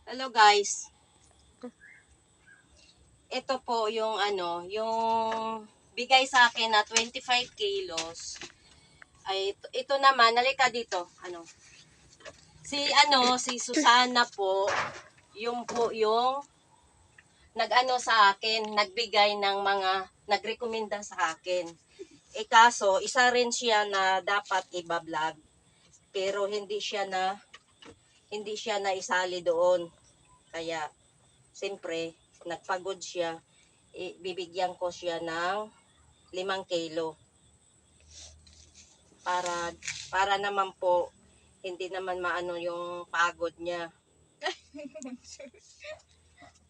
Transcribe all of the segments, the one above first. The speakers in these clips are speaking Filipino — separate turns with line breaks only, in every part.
Hello guys. Ito po yung yung bigay sa akin na 25 kilos. Ay ito naman, nalika dito. Si Susana po, yung nag-ano sa akin, nagbigay ng mga nagrekomenda sa akin. Kaso isa rin siya na dapat i-vlog. Pero hindi siya na isali doon. Kaya siyempre, nagpagod siya, bibigyan ko siya ng 5 kilo. Para naman po, hindi naman maano yung pagod niya.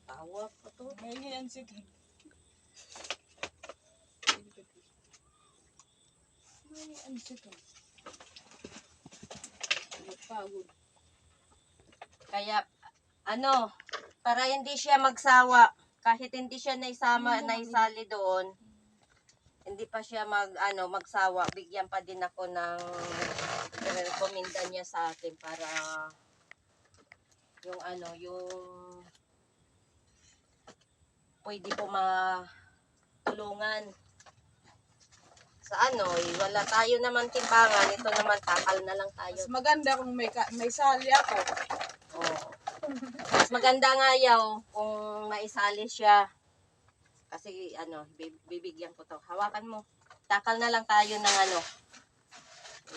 Tawa pa to.
Ayan, sige. Ayan, sige. Pagod.
Kaya, para hindi siya magsawa, kahit hindi siya naisali doon, hindi pa siya magsawa, bigyan pa din ako ng rekomenda niya sa akin para yung pwede po matulungan sa wala tayo naman timbangan, ito naman takal na lang tayo.
Mas maganda kung may sali ako.
Oh. Mas maganda nga yaw kung maisali siya. Kasi bibigyan ko to. Hawakan mo. Takal na lang tayo ng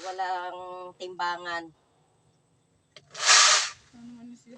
walang timbangan.
Ano man siya?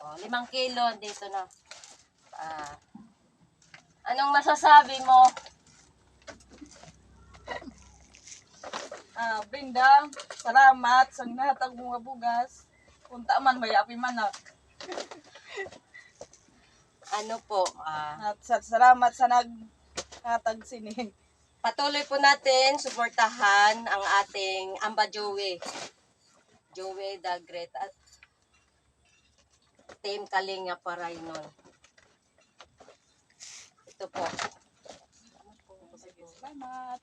Oh, 5 kilo dito na. Anong masasabi mo?
Brenda, salamat sa nahatag mga bugas. Punta man, may api manak. At salamat sa naghatag sini.
Patuloy po natin suportahan ang ating Amba Joey. Joey the Great at Team Kalinga Paraynon. Ito po.
Salamat.